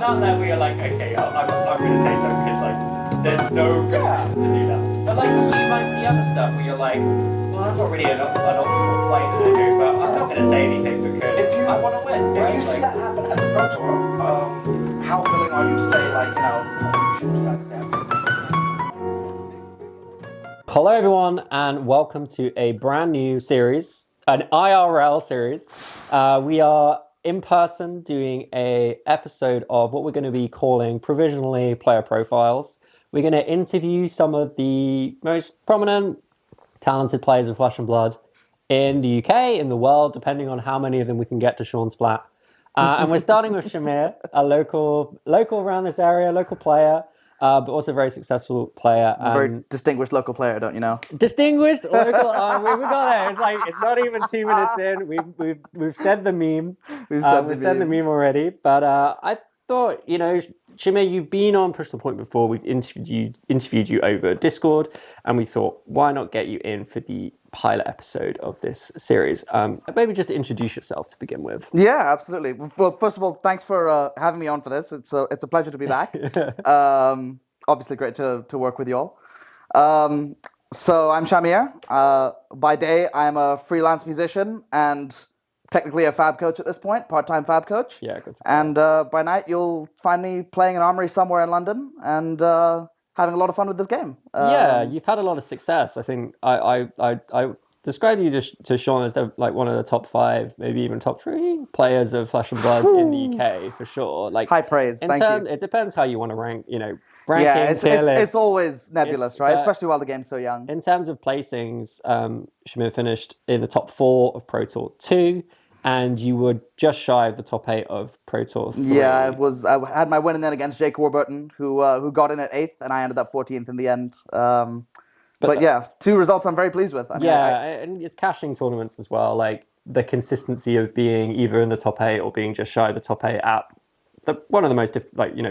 around there we are like, okay, I'm going to say something because like there's no good reason to do that. But like you might see other stuff where you're like, well, that's not really an optimal play that they're doing, but I'm not going to say anything because I want to win. If right? you see that happen at the Pro Tour, how willing are you to say, like, you shouldn't do that because they have this? Hello, everyone, and welcome to a brand new series, an IRL series. We are in person doing a episode of what we're going to be calling provisionally player profiles. We're going to interview some of the most prominent, talented players of Flesh and Blood in the UK, in the world, depending on how many of them we can get to Sean's flat. And we're starting with Shahmir, a local around this area, local player. But also a very successful player. Very distinguished local player, don't you know? Distinguished local. We got there. It's like it's not even 2 minutes in. We've said the meme. We've said the meme already. But I thought, Shahmir, you've been on Push the Point before. We've interviewed you over Discord, and we thought, why not get you in for the pilot episode of this series? Maybe just introduce yourself to begin with. Yeah, absolutely. Well, first of all, thanks for having me on for this. It's a pleasure to be back. Obviously, great to work with you all. So I'm Shahmir. By day, I'm a freelance musician and technically a fab coach at this point, part-time fab coach. Yeah, good. And by night, you'll find me playing an armory somewhere in London and having a lot of fun with this game. Yeah, you've had a lot of success. I think I described you to Sean as like one of the top 5, maybe even top 3 players of Flesh and Blood in the UK for sure. Like high praise. Thank you. It depends how you want to rank. Yeah, it's always nebulous, right? Especially while the game's so young. In terms of placings, Shahmir finished in the top 4 of Pro Tour 2. And you were just shy of the top 8 of Pro Tour 3. Yeah, I had my win in then against Jake Warburton, who got in at 8th, and I ended up 14th in the end. But yeah, 2 results I'm very pleased with. And it's cashing tournaments as well. Like the consistency of being either in the top 8 or being just shy of the top 8 at one of the most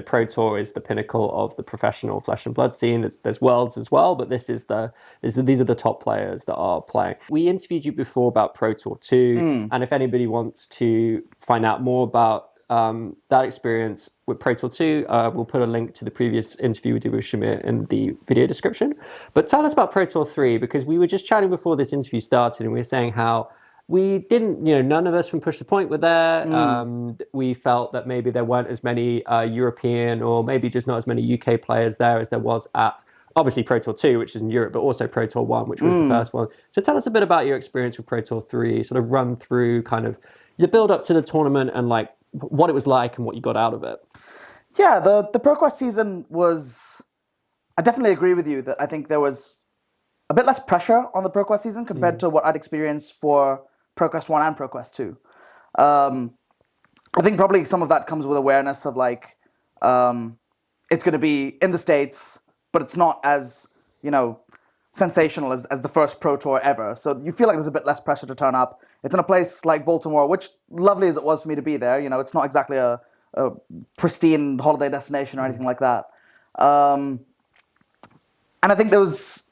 Pro Tour is the pinnacle of the professional Flesh and Blood scene. There's Worlds as well, but these are the top players that are playing. We interviewed you before about Pro Tour 2, and if anybody wants to find out more about that experience with Pro Tour 2, we'll put a link to the previous interview we did with Shahmir in the video description. But tell us about Pro Tour 3, because we were just chatting before this interview started, and we were saying how we didn't, none of us from Push the Point were there. We felt that maybe there weren't as many European or maybe just not as many UK players there as there was at, obviously, Pro Tour 2, which is in Europe, but also Pro Tour 1, which was the first one. So tell us a bit about your experience with Pro Tour 3, sort of run through kind of the build up to the tournament and like what it was like and what you got out of it. Yeah, the ProQuest season was, I definitely agree with you that I think there was a bit less pressure on the ProQuest season compared to what I'd experienced for ProQuest 1 and ProQuest 2. I think probably some of that comes with awareness of like, it's going to be in the States, but it's not as, sensational as the first Pro Tour ever. So you feel like there's a bit less pressure to turn up. It's in a place like Baltimore, which, lovely as it was for me to be there, it's not exactly a pristine holiday destination or anything like that. And I think there was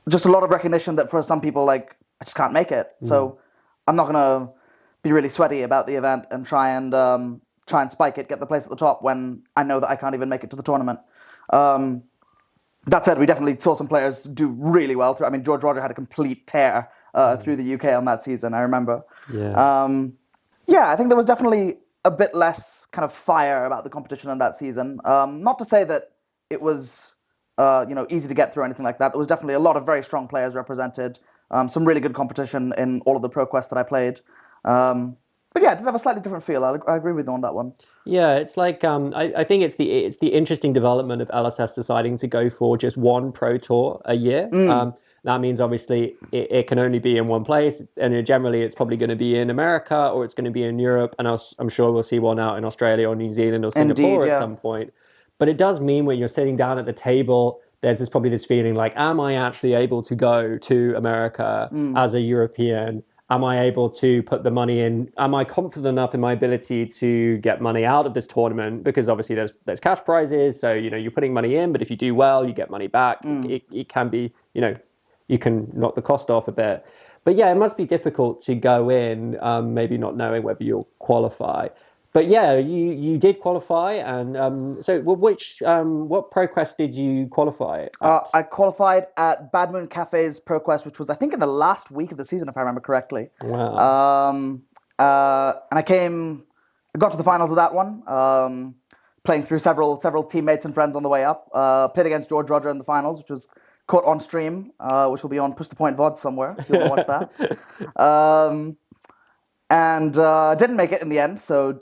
just a lot of recognition that for some people, like, I just can't make it. So I'm not going to be really sweaty about the event and try and spike it, get the place at the top when I know that I can't even make it to the tournament. That said, we definitely saw some players do really well. George Roger had a complete tear through the UK on that season, I remember. Yeah. I think there was definitely a bit less kind of fire about the competition in that season. Not to say that it was easy to get through or anything like that. There was definitely a lot of very strong players represented. Some really good competition in all of the ProQuest that I played. But yeah, it did have a slightly different feel. I agree with you on that one. Yeah, it's like I think it's the interesting development of LSS deciding to go for just one Pro Tour a year. That means obviously it can only be in one place, and generally it's probably going to be in America or it's going to be in Europe, and I'm sure we'll see one out in Australia or New Zealand or Singapore at some point. But it does mean when you're sitting down at the table, there's probably this feeling like, am I actually able to go to America as a European? Am I able to put the money in? Am I confident enough in my ability to get money out of this tournament? Because obviously there's cash prizes, so you're putting money in, but if you do well, you get money back. It can be, you can knock the cost off a bit. But yeah, it must be difficult to go in, maybe not knowing whether you'll qualify. But yeah, you did qualify, and so what ProQuest did you qualify at? I qualified at Bad Moon Cafe's ProQuest, which was, I think, in the last week of the season, if I remember correctly. Wow. And I got to the finals of that one, playing through several teammates and friends on the way up. Played against George Roger in the finals, which was caught on stream, which will be on Push the Point VOD somewhere, if you want to watch that. And didn't make it in the end, so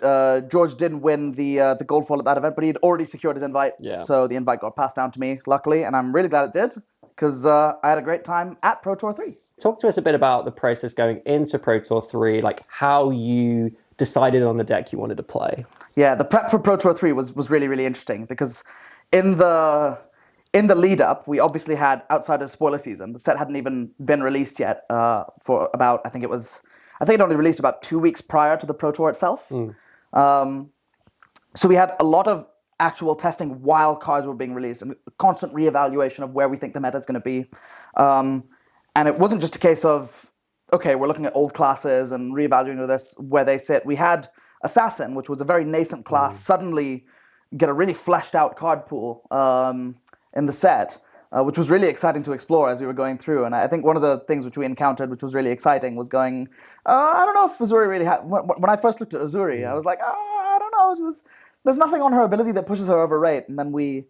George didn't win the gold foil at that event, but he'd already secured his invite, Yeah. so the invite got passed down to me, luckily, and I'm really glad it did, because I had a great time at Pro Tour 3. Talk to us a bit about the process going into Pro Tour 3, like how you decided on the deck you wanted to play. Yeah, the prep for Pro Tour 3 was really, really interesting, because in the lead up, we obviously had, outside of spoiler season, the set hadn't even been released yet for about, I think it only released about 2 weeks prior to the Pro Tour itself. So we had a lot of actual testing while cards were being released and constant reevaluation of where we think the meta is going to be. And it wasn't just a case of, okay, we're looking at old classes and reevaluating this where they sit. We had Assassin, which was a very nascent class, suddenly get a really fleshed out card pool in the set. Which was really exciting to explore as we were going through. And I think one of the things which we encountered, which was really exciting, was going, I don't know if Uzuri really had... When I first looked at Uzuri, I was like, I don't know. There's nothing on her ability that pushes her over rate. And then we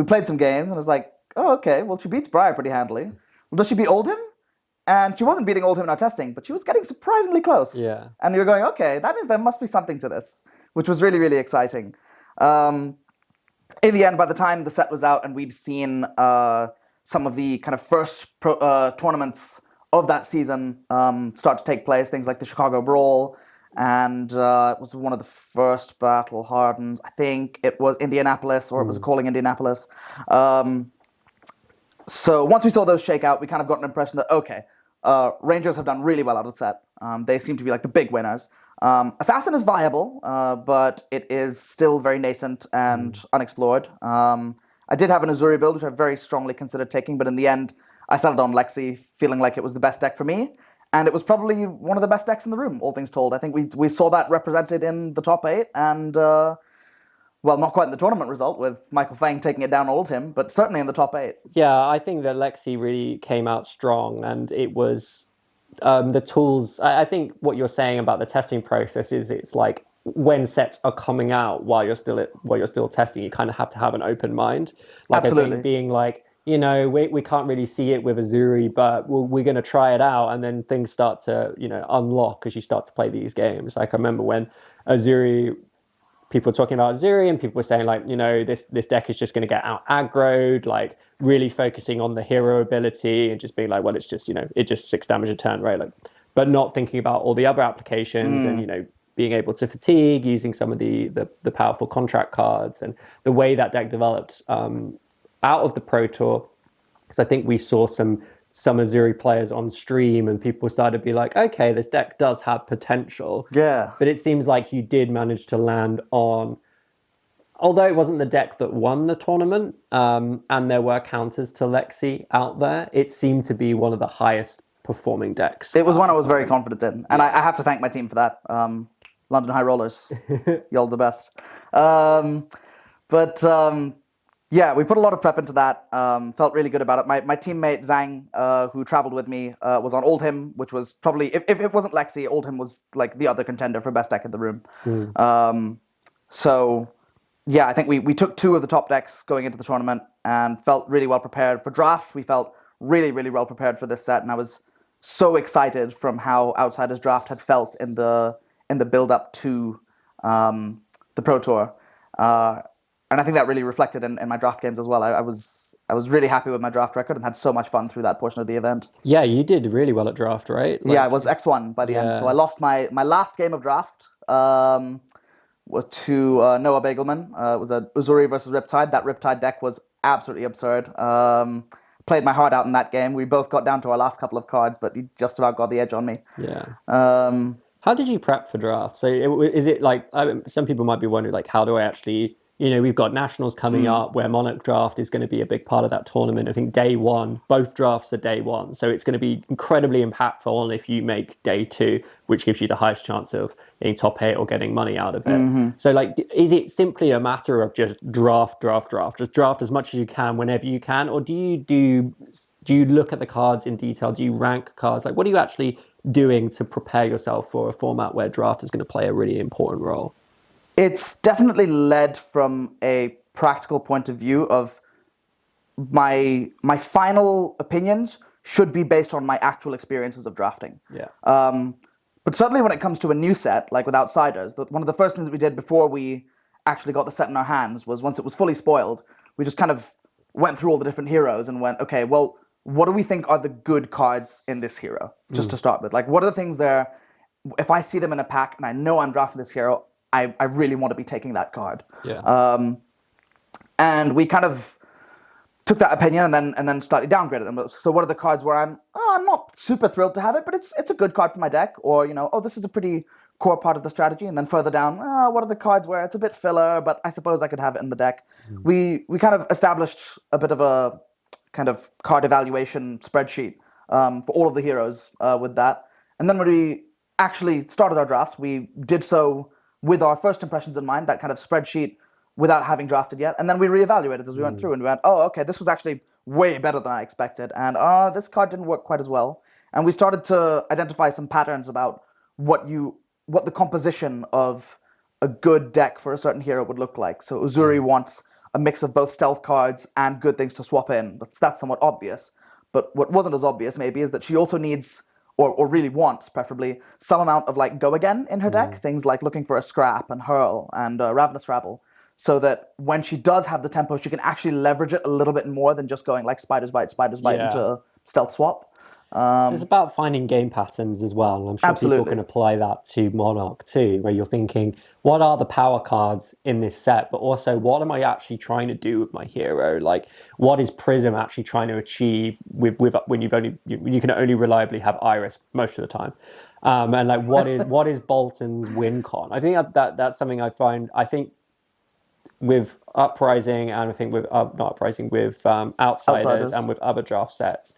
played some games, and I was like, oh, okay, well, she beats Briar pretty handily. Well, does she beat Oldhim? And she wasn't beating Oldhim in our testing, but she was getting surprisingly close. Yeah. And you're going, okay, that means there must be something to this, which was really, really exciting. In the end, by the time the set was out and we'd seen some of the kind of first tournaments of that season start to take place, things like the Chicago Brawl, and it was one of the first battle hardened. I think it was Indianapolis, or it was calling Indianapolis. So once we saw those shake out, we kind of got an impression that, okay, Rangers have done really well out of the set. They seem to be like the big winners. Assassin is viable, but it is still very nascent and unexplored. I did have an Uzuri build, which I very strongly considered taking, but in the end, I settled on Lexi, feeling like it was the best deck for me. And it was probably one of the best decks in the room, all things told. I think we saw that represented in the top 8, and, well, not quite in the tournament result, with Michael Fang taking it down Oldhim, but certainly in the top 8. Yeah, I think that Lexi really came out strong, and it was the tools. I think what you're saying about the testing process is it's like when sets are coming out while you're still testing, you kind of have to have an open mind. Like, absolutely. I think being like, you know, we can't really see it with Uzuri, but we're going to try it out, and then things start to, you know, unlock as you start to play these games. Like I remember when Uzuri, people were talking about Uzuri, and people were saying like, you know, this deck is just going to get out aggroed, like really focusing on the hero ability and just being like, well, it's just, you know, it just 6 damage a turn, right? Like, but not thinking about all the other applications and, you know, being able to fatigue, using some of the powerful contract cards, and the way that deck developed out of the Pro Tour. Because I think we saw some Uzuri players on stream, and people started to be like, okay, this deck does have potential. Yeah. But it seems like you did manage to land on, although it wasn't the deck that won the tournament, and there were counters to Lexi out there, it seemed to be one of the highest performing decks. It was one I was very confident in, and I have to thank my team for that. London High Rollers, y'all the best. Yeah, we put a lot of prep into that. Felt really good about it. My teammate Zhang, who traveled with me, was on Oldhim, which was probably, if it wasn't Lexi, Oldhim was like the other contender for best deck in the room. So yeah, I think we took 2 of the top decks going into the tournament and felt really well prepared. For draft, we felt really, really well prepared for this set, and I was so excited from how Outsiders draft had felt in the build up to the Pro Tour. And I think that really reflected in my draft games as well. I was really happy with my draft record and had so much fun through that portion of the event. Yeah, you did really well at draft, right? Yeah, I was X1 by the end. So I lost my last game of draft to Noah Bagelman. It was a Uzuri versus Riptide. That Riptide deck was absolutely absurd. Played my heart out in that game. We both got down to our last couple of cards, but he just about got the edge on me. Yeah. How did you prep for draft? So is it like, some people might be wondering, like, how do I actually we've got nationals coming up where Monarch Draft is going to be a big part of that tournament. I think day one, both drafts are day one. So it's going to be incredibly impactful if you make day two, which gives you the highest chance of getting top 8 or getting money out of it. So like, is it simply a matter of just draft, just draft as much as you can whenever you can? Or do you look at the cards in detail? Do you rank cards? Like, what are you actually doing to prepare yourself for a format where draft is going to play a really important role? It's definitely led from a practical point of view of my final opinions should be based on my actual experiences of drafting. Yeah. But certainly when it comes to a new set, like with Outsiders, one of the first things that we did before we actually got the set in our hands was, once it was fully spoiled, we just kind of went through all the different heroes and went, okay, well, what do we think are the good cards in this hero? Just to start with. Like, what are the things there, if I see them in a pack and I know I'm drafting this hero, I really want to be taking that card. Yeah. And we kind of took that opinion and then slightly downgraded them. So what are the cards where I'm not super thrilled to have it, but it's a good card for my deck, or this is a pretty core part of the strategy. And then further down, what are the cards where it's a bit filler, but I suppose I could have it in the deck. We kind of established a bit of a kind of card evaluation spreadsheet for all of the heroes with that. And then when we actually started our drafts, we did so with our first impressions in mind, that kind of spreadsheet, without having drafted yet. And then we reevaluated as we went through, and we went, oh, okay, this was actually way better than I expected. And this card didn't work quite as well. And we started to identify some patterns about what the composition of a good deck for a certain hero would look like. So Uzuri wants a mix of both stealth cards and good things to swap in. That's somewhat obvious. But what wasn't as obvious, maybe, is that she also needs, or really wants, preferably, some amount of like go again in her deck. Things like looking for a scrap and hurl and Ravenous Rabble, so that when she does have the tempo, she can actually leverage it a little bit more than just going like Spider's Bite into stealth swap. So it's about finding game patterns as well. And I'm sure people can apply that to Monarch too, where you're thinking, what are the power cards in this set? But also, what am I actually trying to do with my hero? Like, what is Prism actually trying to achieve with when you can only reliably have Iris most of the time? And like, what is Bolton's win con? I think that's something I find. I think with Uprising, and I think with not Uprising, with Outsiders and with other draft sets,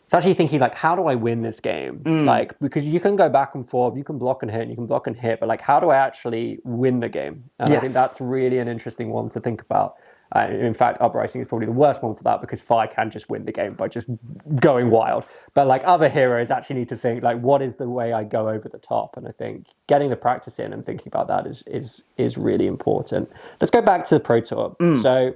it's actually thinking like, how do I win this game? Like, because you can go back and forth, you can block and hit, and you can block and hit, but like, how do I actually win the game? And I think that's really an interesting one to think about. In fact, Uprising is probably the worst one for that, because Fire can just win the game by just going wild. But like, other heroes actually need to think like, what is the way I go over the top? And I think getting the practice in and thinking about that is really important. Let's go back to the Pro Tour. So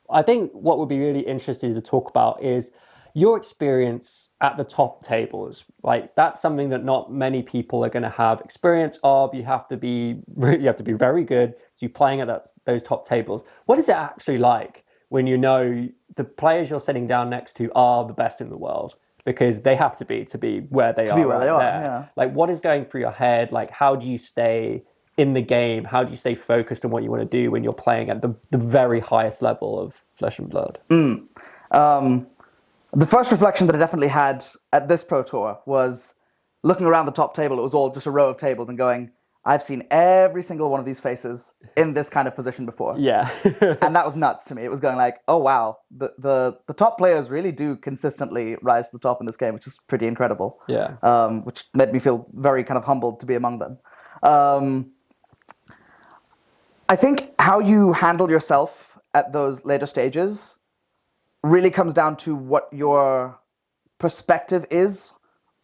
I think what would be really interesting to talk about is your experience at the top tables. Like, that's something that not many people are going to have experience of. You have to be very good to be playing at those top tables. What is it actually like when you know the players you're sitting down next to are the best in the world? Because they have to be where they are. To be where they are, yeah. Like, what is going through your head? Like, how do you stay in the game? How do you stay focused on what you want to do when you're playing at the very highest level of Flesh and Blood? The first reflection that I definitely had at this Pro Tour was looking around the top table. It was all just a row of tables and going, I've seen every single one of these faces in this kind of position before. Yeah. And that was nuts to me. It was going like, oh, wow, the top players really do consistently rise to the top in this game, which is pretty incredible. Yeah. Which made me feel very kind of humbled to be among them. I think how you handle yourself at those later stages really comes down to what your perspective is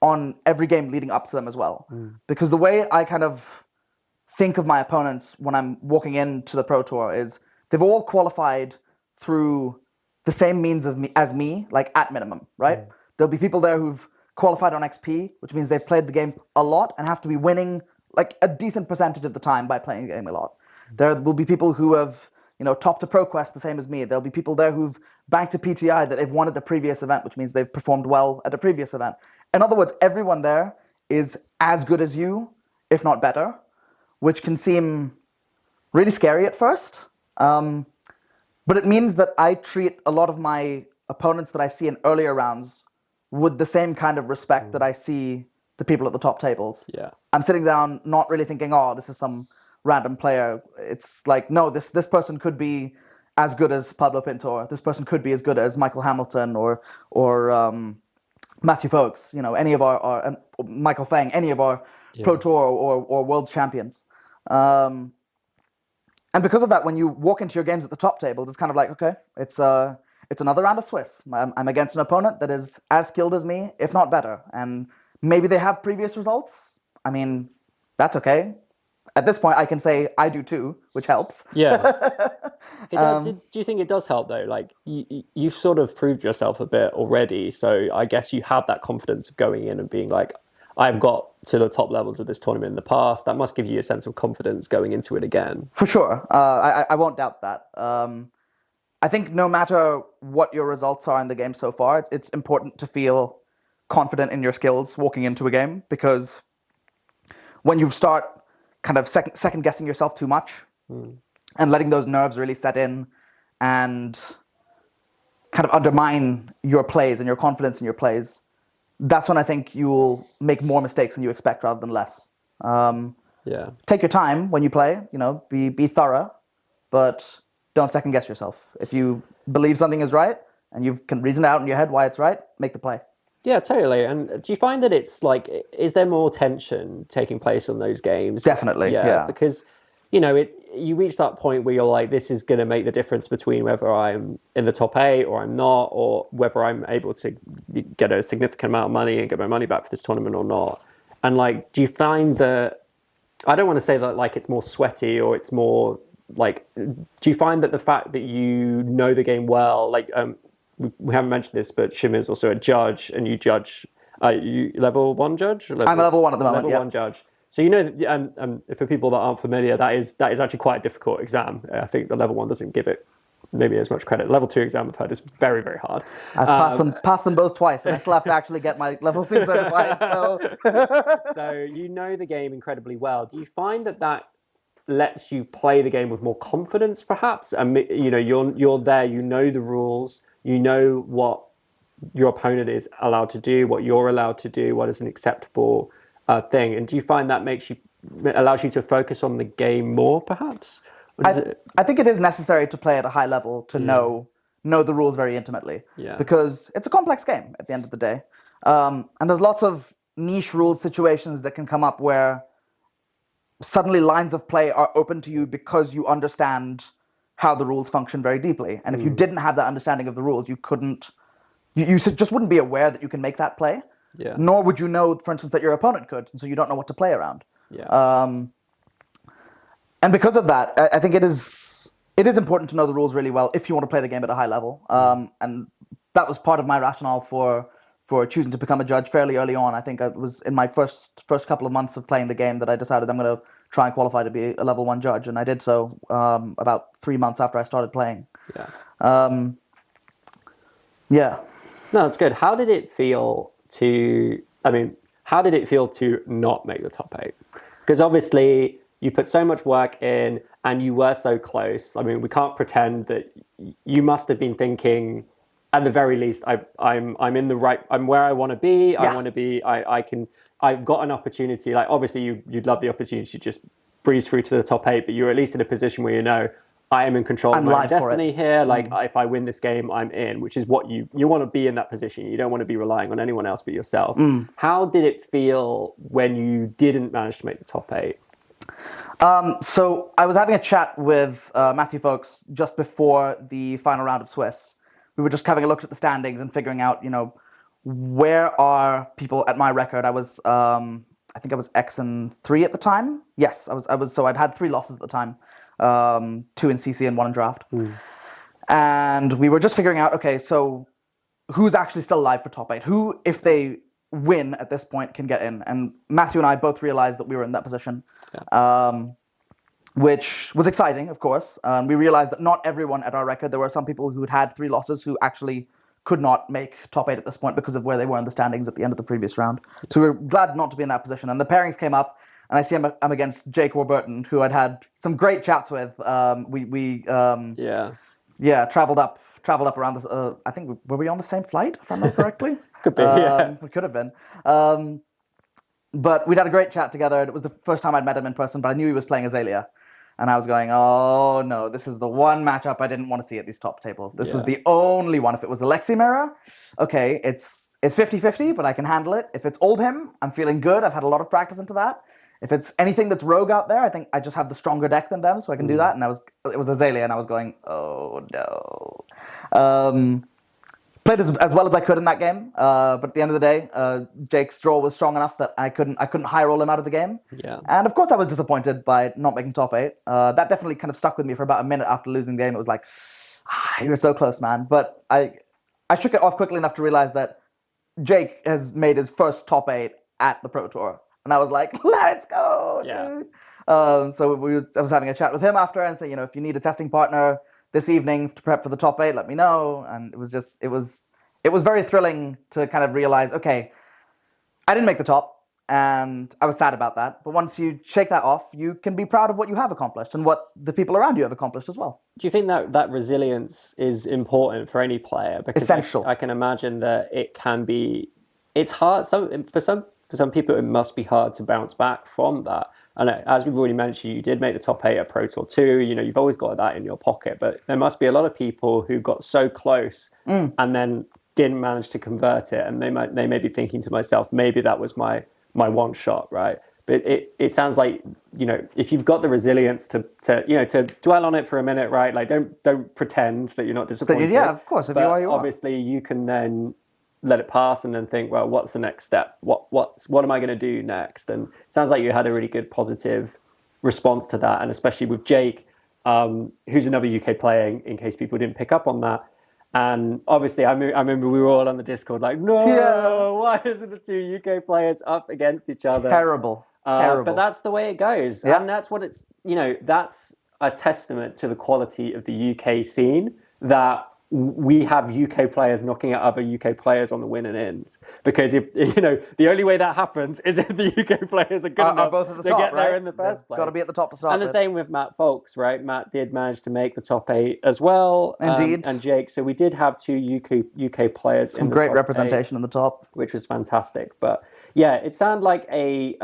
on every game leading up to them as well. Because the way I kind of think of my opponents when I'm walking into the Pro Tour is they've all qualified through the same means as me, like at minimum, right? There'll be people there who've qualified on XP, which means they've played the game a lot and have to be winning like a decent percentage of the time by playing the game a lot. There will be people who have topped a ProQuest the same as me. There'll be people there who've banked a PTI that they've won at the previous event, which means they've performed well at a previous event. In other words, everyone there is as good as you, if not better, which can seem really scary at first. But it means that I treat a lot of my opponents that I see in earlier rounds with the same kind of respect that I see the people at the top tables. Yeah. I'm sitting down not really thinking, oh, this is some random player. It's like, no, this person could be as good as Pablo Pintor. This person could be as good as Michael Hamilton or Matthew Folks. Any of our Michael Fang, any of our Pro Tour or world champions. And because of that, when you walk into your games at the top tables, it's kind of like, okay, it's another round of Swiss. I'm against an opponent that is as skilled as me, if not better. And maybe they have previous results. I mean, that's okay. At this point, I can say I do too, which helps. Yeah. Do you think it does help though? Like you've sort of proved yourself a bit already, so I guess you have that confidence of going in and being like, I've got to the top levels of this tournament in the past. That must give you a sense of confidence going into it again. For sure. I won't doubt that. I think no matter what your results are in the game so far, it's important to feel confident in your skills walking into a game, because when you start kind of second guessing yourself too much and letting those nerves really set in and kind of undermine your plays and your confidence in your plays, that's when I think you'll make more mistakes than you expect rather than less. Take your time when you play, be thorough, but don't second guess yourself. If you believe something is right and you can reason out in your head why it's right, make the play. Yeah, totally. And do you find that it's like, is there more tension taking place in those games? Definitely, yeah. Because, you reach that point where you're like, this is going to make the difference between whether I'm in the top 8 or I'm not, or whether I'm able to get a significant amount of money and get my money back for this tournament or not. And like, do you find that, I don't want to say that like it's more sweaty or it's more like, do you find that the fact that you know the game well, like, we haven't mentioned this, but Shahmir is also a judge, and you judge. You level 1 judge? I'm a level 1 at the moment. Level 1 judge. So and for people that aren't familiar, that is actually quite a difficult exam. I think the level 1 doesn't give it maybe as much credit. Level 2 exam I've heard is very, very hard. I've passed them both twice, and I still have to actually get my level 2 certified. So, so the game incredibly well. Do you find that lets you play the game with more confidence, perhaps? And you're there. You know the rules. You know what your opponent is allowed to do, what you're allowed to do, what is an acceptable thing. And do you find that allows you to focus on the game more, perhaps? I think it is necessary to play at a high level to know the rules very intimately. Yeah. Because it's a complex game at the end of the day. And there's lots of niche rules situations that can come up where suddenly lines of play are open to you because you understand how the rules function very deeply. And if you didn't have that understanding of the rules, you just wouldn't be aware that you can make that play. Yeah. Nor would you know, for instance, that your opponent could, and so you don't know what to play around. Yeah. And because of that, I think it is important to know the rules really well if you want to play the game at a high level. And that was part of my rationale for choosing to become a judge fairly early on. I think it was in my first couple of months of playing the game that I decided I'm going to try and qualify to be a level 1 judge, and I did so about 3 months after I started playing. Yeah. No, that's good. How did it feel to not make the top 8? Because obviously you put so much work in and you were so close. I mean, we can't pretend that you must have been thinking, at the very least, I'm in the right, I'm where I want to be. Yeah. I want to be, I've got an opportunity. Like, obviously you'd love the opportunity to just breeze through to the top 8, but you're at least in a position where I am in control of my own destiny here. Like, if I win this game, I'm in, which is what you want to be in that position. You don't want to be relying on anyone else but yourself. How did it feel when you didn't manage to make the top 8? So I was having a chat with Matthew Folks just before the final round of Swiss. We were just having a look at the standings and figuring out, where are people at my record. I was, I think I was X and 3 at the time. Yes, I was. So I'd had 3 losses at the time. 2 in CC and 1 in draft. And we were just figuring out, okay, so who's actually still alive for top 8? Who, if they win at this point, can get in? And Matthew and I both realized that we were in that position, which was exciting, of course. We realized that not everyone at our record, there were some people who had 3 losses who actually could not make top 8 at this point because of where they were in the standings at the end of the previous round. So we were glad not to be in that position. And the pairings came up, and I see I'm against Jake Warburton, who I'd had some great chats with. We traveled up around this. I think were we on the same flight, if I remember correctly? Could be. We could have been. But we'd had a great chat together. And it was the first time I'd met him in person, but I knew he was playing Azalea. And I was going, oh no, this is the one matchup I didn't want to see at these top tables. This was Yeah. the only one. If it was Alexi Mirror, okay, it's 50-50, but I can handle it. If it's Oldhim, I'm feeling good. I've had a lot of practice into that. If it's anything that's Rogue out there, I think I just have the stronger deck than them, so I can do that. And it was Azalea, and I was going, oh no. Played as well as I could in that game, but at the end of the day, Jake's draw was strong enough that I couldn't high roll him out of the game. Yeah. And of course, I was disappointed by not making top 8. That definitely kind of stuck with me for about a minute after losing the game. It was like, you were so close, man. But I shook it off quickly enough to realize that Jake has made his first top 8 at the Pro Tour. And I was like, let's go, dude. So I was having a chat with him after and say, if you need a testing partner this evening to prep for the top 8, let me know. And it was very thrilling to kind of realize, okay, I didn't make the top, and I was sad about that. But once you shake that off, you can be proud of what you have accomplished and what the people around you have accomplished as well. Do you think that resilience is important for any player? Because Essential. I can imagine that it's hard. For some people, it must be hard to bounce back from that. And as we've already mentioned, you did make the top 8 at Pro Tour 2. You've always got that in your pocket. But there must be a lot of people who got so close and then didn't manage to convert it. And they may be thinking to myself, maybe that was my one shot, right? But it sounds like, if you've got the resilience to dwell on it for a minute, right? Like don't pretend that you're not disappointed. Yeah, of course. If you are, you are. Obviously, you can then let it pass and then think, well, what's the next step? What am I going to do next? And it sounds like you had a really good positive response to that, and especially with Jake, who's another UK player, in case people didn't pick up on that. And obviously, I remember we were all on the Discord like, no, why isn't the 2 UK players up against each other? Terrible. But that's the way it goes. Yeah. And that's what it's, that's a testament to the quality of the UK scene, that we have UK players knocking out other UK players on the winning ends. Because if the only way that happens is if the UK players are good enough both at the to top, get there right? in the first place. Got to be at the top to start And the with. same with Matt Folks, right? Matt did manage to make the top 8 as well. Indeed. And Jake. So we did have 2 UK players in the great top representation 8, in the top, which was fantastic. But yeah, it sounded like a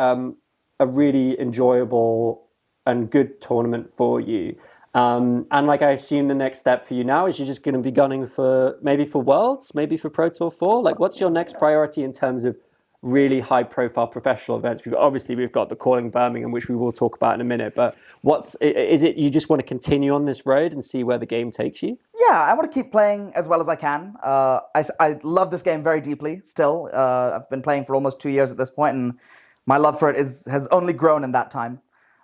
really enjoyable and good tournament for you. And like I assume the next step for you now is you're just going to be gunning for Worlds, maybe for Pro Tour 4. Like, what's your next priority in terms of really high-profile professional events? We've got the Calling Birmingham, which we will talk about in a minute. But is it you just want to continue on this road and see where the game takes you? Yeah, I want to keep playing as well as I can. I love this game very deeply still. I've been playing for almost 2 years at this point, and my love for it has only grown in that time.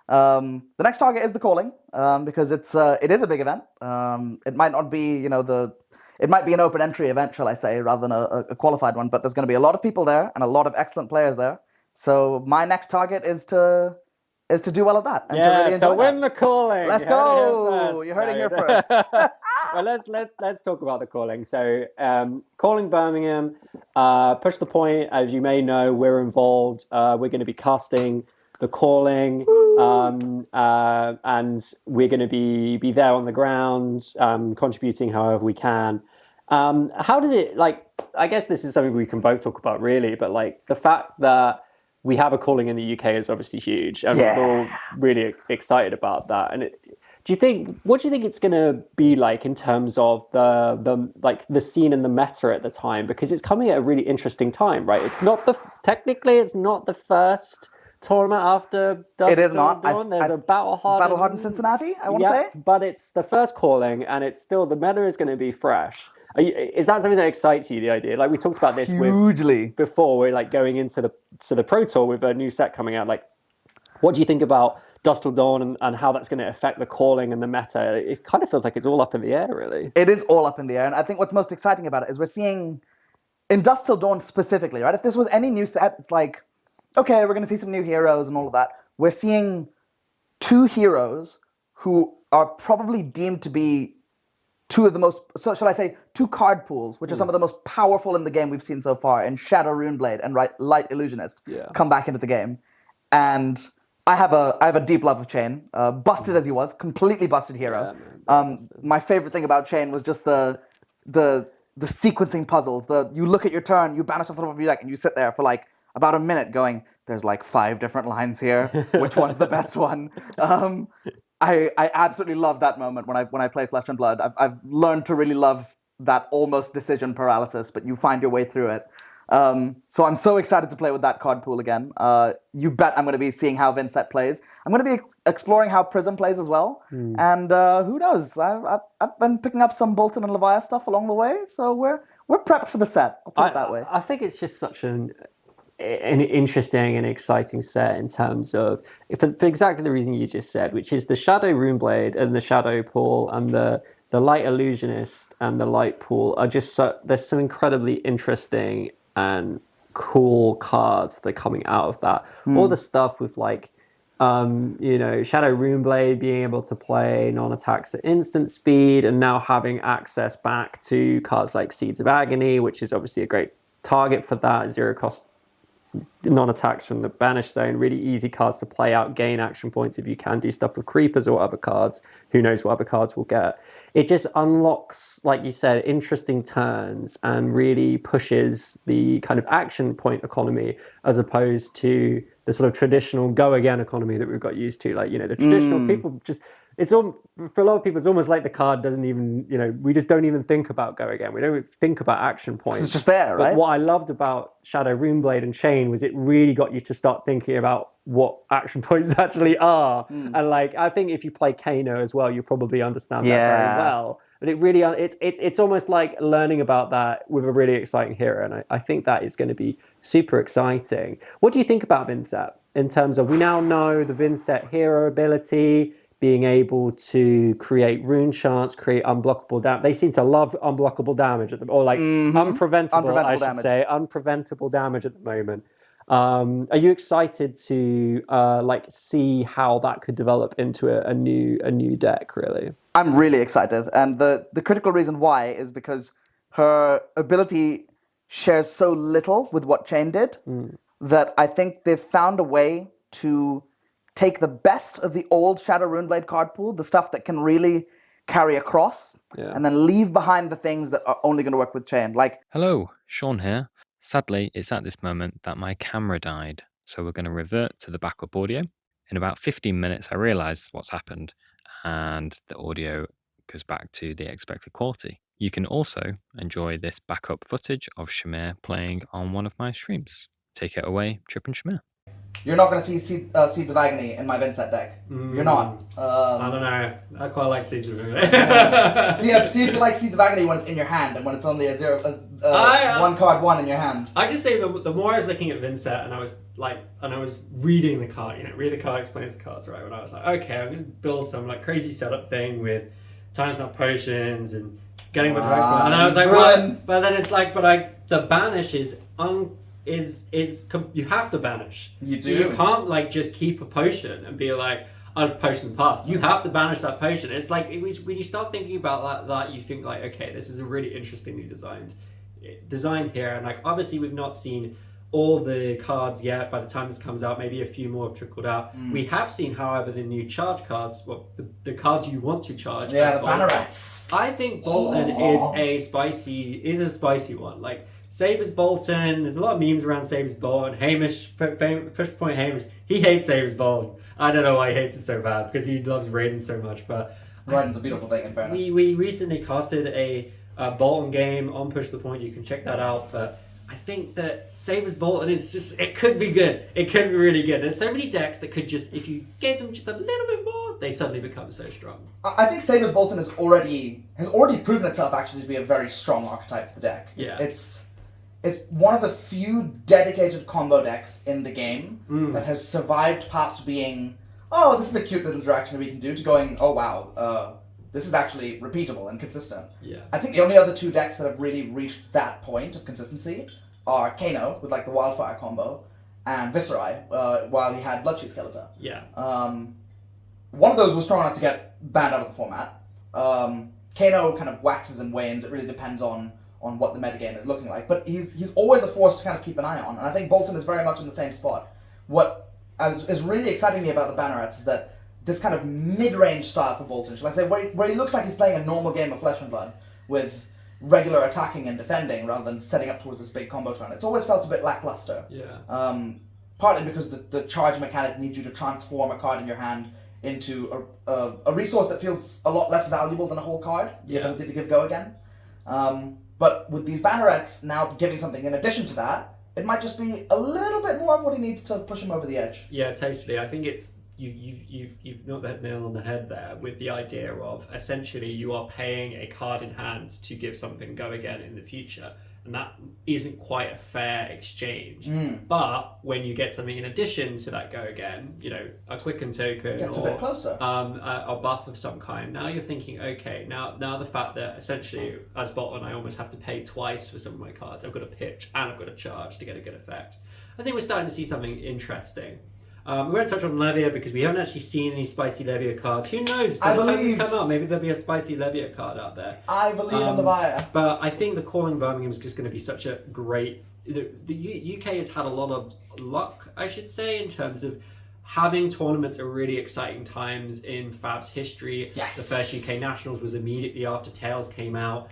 The next target is the Calling, because it is a big event. It might not be, it might be an open entry event, shall I say, rather than a qualified one, but there's going to be a lot of people there and a lot of excellent players there. So my next target is to do well at that and to really enjoy win that. the Calling. Let's go! You heard it here first. Well, let's talk about the Calling. So, Calling Birmingham, push the point. As you may know, we're involved. We're going to be casting the Calling, and we're going to be there on the ground, contributing however we can. How does it, I guess this is something we can both talk about really, but the fact that we have a Calling in the UK is obviously huge, and we're all really excited about that. And what do you think it's going to be like in terms of the scene and the meta at the time? Because it's coming at a really interesting time, right? It's not the first tournament after Dusk. It is not. Dawn. There's a Battle-Hardened in Cincinnati, I want to say. But it's the first Calling, and it's still, the meta is going to be fresh. Is that something that excites you, the idea? We talked about this hugely before. We're going into the Pro Tour with a new set coming out. What do you think about Dusk Till Dawn and how that's going to affect the Calling and the meta? It kind of feels like it's all up in the air, really. It is all up in the air, and I think what's most exciting about it is we're seeing, in Dusk Till Dawn specifically, right? If this was any new set, it's like, okay, we're going to see some new heroes and all of that. We're seeing 2 heroes who are probably deemed to be 2 of the most, so shall I say, 2 card pools, which are some of the most powerful in the game we've seen so far, in Shadow Runeblade and Light Illusionist, come back into the game. And I have a deep love of Chain, busted as he was, completely busted hero. My favorite thing about Chain was just the sequencing puzzles. You look at your turn, you banish off the top of your deck, and you sit there for about a minute going, there's 5 different lines here. Which one's the best one? I absolutely love that moment when I play Flesh and Blood. I've learned to really love that almost decision paralysis, but you find your way through it. So I'm so excited to play with that card pool again. You bet I'm going to be seeing how Vincent plays. I'm going to be exploring how Prism plays as well. And who knows? I've been picking up some Bolton and Leviathan stuff along the way, so we're prepped for the set. I'll put it that way. I think it's just such an interesting and exciting set in terms of, for exactly the reason you just said, which is the Shadow Runeblade and the Shadow Pool and the Light Illusionist and the Light Pool are just they're so incredibly interesting and cool cards that are coming out of that. All the stuff with like, Shadow Runeblade being able to play non-attacks at instant speed and now having access back to cards like Seeds of Agony, which is obviously a great target for that, 0 cost non-attacks from the banished zone, really easy cards to play out, gain action points if you can do stuff with creepers or other cards. Who knows what other cards we'll get. It just unlocks, like you said, interesting turns and really pushes the kind of action point economy as opposed to the sort of traditional go again economy that we've got used to. Like, the traditional people just, it's all, for a lot of people, it's almost like the card doesn't even, we just don't even think about go again. We don't think about action points. It's just there, right? But what I loved about Shadow Runeblade and Chain was it really got you to start thinking about what action points actually are. And like, I think if you play Kano as well, you probably understand that very well. But it really, it's almost like learning about that with a really exciting hero. And I think that is going to be super exciting. What do you think about Vincent in terms of, we now know the Vincent hero ability, being able to create rune chants, create unblockable damage. They seem to love unblockable damage at the, or like unpreventable, I should say, unpreventable damage at the moment. Are you excited to see how that could develop into a new deck? Really, I'm really excited, and the critical reason why is because her ability shares so little with what Chain did that I think they've found a way to take the best of the old Shadow Runeblade card pool, the stuff that can really carry across, and then leave behind the things that are only going to work with Chain. Like, hello, Sean here. Sadly, it's at this moment that my camera died, so we're going to revert to the backup audio. In about 15 minutes, I realised what's happened, and the audio goes back to the expected quality. You can also enjoy this backup footage of Shahmir playing on one of my streams. Take it away, Trip and Shahmir. You're not going to see Seeds of Agony in my Vincent deck. You're not. I don't know. I quite like Seeds of Agony. See if you like Seeds of Agony when it's in your hand and when it's only one card one in your hand. I just think the more I was looking at Vincent and I was reading the card, read the card, explains the cards, right? When I was like, okay, I'm going to build some like crazy setup thing with time snap potions and getting my drive. And then I was like, what? But then it's like, the banish is you have to banish. You do. So you can't like just keep a potion and be like, I've potion passed. You have to banish that potion. It's like when you start thinking about that you think like, okay, this is a really interestingly designed here. And like obviously we've not seen all the cards yet. By the time this comes out, maybe a few more have trickled out. We have seen, however, the new charge cards, the cards you want to charge. Yeah, the bannerets. I think Bolton is a spicy one. Like Sabers Bolton, there's a lot of memes around Sabers Bolton. Hamish, push point Hamish, he hates Sabers Bolton. I don't know why he hates it so bad, because he loves Raiden so much, but Raiden's a beautiful thing, in fairness. We recently casted a Bolton game on Push the Point, you can check that out, but I think that Sabers Bolton is just, it could be good. It could be really good. There's so many decks that could just, if you gave them just a little bit more, they suddenly become so strong. I think Sabers Bolton has already proven itself actually to be a very strong archetype for the deck. Yeah. It's one of the few dedicated combo decks in the game that has survived past being, oh, this is a cute little interaction we can do, to going, oh wow, this is actually repeatable and consistent. Yeah. I think the only other two decks that have really reached that point of consistency are Kano, with like the Wildfire combo, and Viserai, while he had Bloodsheet Skeletor. Yeah. One of those was strong enough to get banned out of the format. Kano kind of waxes and wanes, it really depends on what the metagame is looking like. But he's always a force to kind of keep an eye on. And I think Bolton is very much in the same spot. What is really exciting me about the bannerets is that this kind of mid-range style for Bolton, shall I say, where he looks like he's playing a normal game of Flesh and Blood with regular attacking and defending rather than setting up towards this big combo trend. It's always felt a bit lackluster. Yeah. Partly because the charge mechanic needs you to transform a card in your hand into a resource that feels a lot less valuable than a whole card, the ability to give go again. But with these bannerets now giving something in addition to that, it might just be a little bit more of what he needs to push him over the edge. Yeah, totally. I think it's you've knocked that nail on the head there with the idea of essentially you are paying a card in hand to give something go again in the future, and that isn't quite a fair exchange. But when you get something in addition to that go again, you know, a quicken token Gets or a bit closer. A buff of some kind, now you're thinking, okay, now the fact that essentially as bottom I almost have to pay twice for some of my cards. I've got to pitch and I've got to charge to get a good effect. I think we're starting to see something interesting. We won't touch on Levia because we haven't actually seen any spicy Levia cards. Who knows? By the time these come out, maybe there'll be a spicy Levia card out there. I believe in the buyer. But I think the calling Birmingham is just going to be such a great... The UK has had a lot of luck, I should say, in terms of having tournaments at really exciting times in Fab's history. Yes. The first UK Nationals was immediately after Tails came out.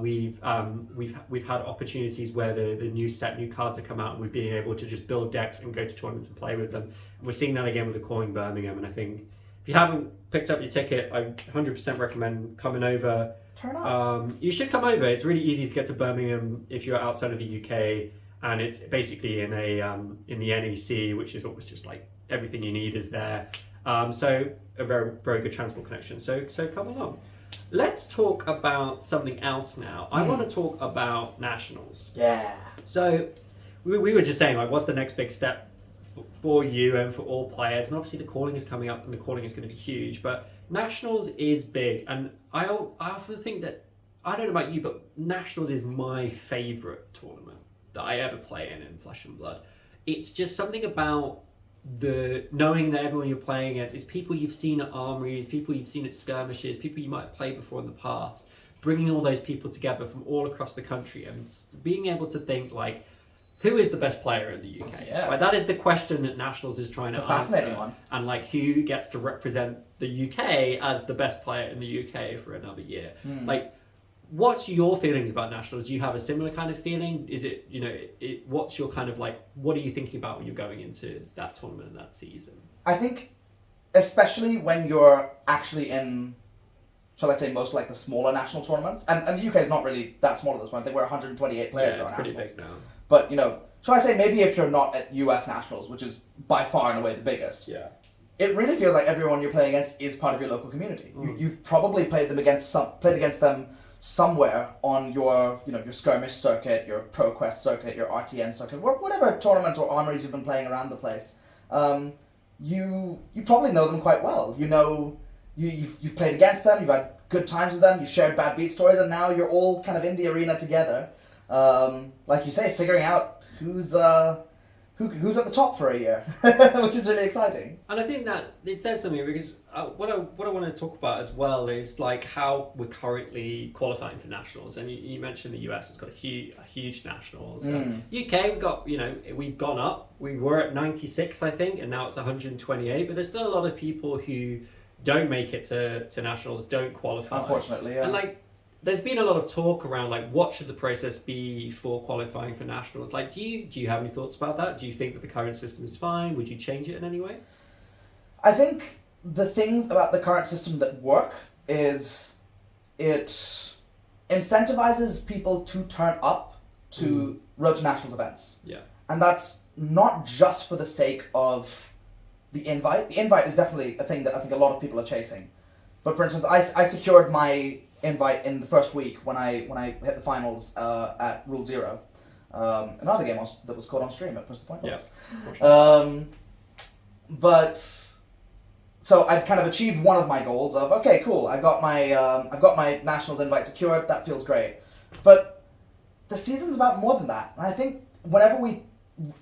We've had opportunities where the new cards have come out and we've been able to just build decks and go to tournaments and play with them. We're seeing that again with the Calling Birmingham, and I think if you haven't picked up your ticket, I 100% recommend coming over. Turn up. You should come over. It's really easy to get to Birmingham if you're outside of the UK, and it's basically in the NEC, which is almost just like everything you need is there. So a very, very good transport connection. So come along. Let's talk about something else now. I want to talk about Nationals. Yeah. So we were just saying, like, what's the next big step for you and for all players? And obviously the calling is coming up and the calling is going to be huge, but Nationals is big. And I often think that, I don't know about you, but Nationals is my favourite tournament that I ever play in Flesh and Blood. It's just something about the knowing that everyone you're playing against is people you've seen at armories, people you've seen at skirmishes, people you might have played before in the past, bringing all those people together from all across the country and being able to think, like, who is the best player in the UK? Yeah. Right, that is the question that Nationals is trying It's to a fascinating answer. one. And like, who gets to represent the UK as the best player in the UK for another year? Like, what's your feelings about Nationals? Do you have a similar kind of feeling? Is it, you know, what's your kind of like, what are you thinking about when you're going into that tournament and that season? I think, especially when you're actually in, shall I say, most like the smaller national tournaments, and the UK is not really that small at this point. I think we're 128 players. Yeah, it's at pretty nationals. big now. But, you know, shall I say, maybe if you're not at US Nationals, which is by far and away the biggest, Yeah. it really feels like everyone you're playing against is part of your local community. You've probably played against them somewhere on your, you know, your skirmish circuit, your ProQuest circuit, your RTN circuit, whatever tournaments or armories you've been playing around the place. You probably know them quite well. You know, you've played against them, you've had good times with them, you've shared bad beat stories, and now you're all kind of in the arena together. Like you say, figuring out who's at the top for a year, which is really exciting. And I think that it says something, because what I want to talk about as well is like how we're currently qualifying for Nationals. And you mentioned the US has got a huge Nationals. UK, we've gone up. We were at 96, I think, and now it's 128. But there's still a lot of people who don't make it to Nationals, don't qualify. Unfortunately, yeah. And like, there's been a lot of talk around like what should the process be for qualifying for Nationals. Like, do you have any thoughts about that? Do you think that the current system is fine? Would you change it in any way? I think the things about the current system that work is it incentivizes people to turn up to Road to Nationals events. Yeah. And that's not just for the sake of the invite. The invite is definitely a thing that I think a lot of people are chasing. But for instance, I secured my invite in the first week when I hit the finals at Rule Zero. Another game that was caught on stream at Press the Point. Yeah. But so I'd kind of achieved one of my goals of, okay, cool, I've got my Nationals invite secured. That feels great. But the season's about more than that, and I think whenever we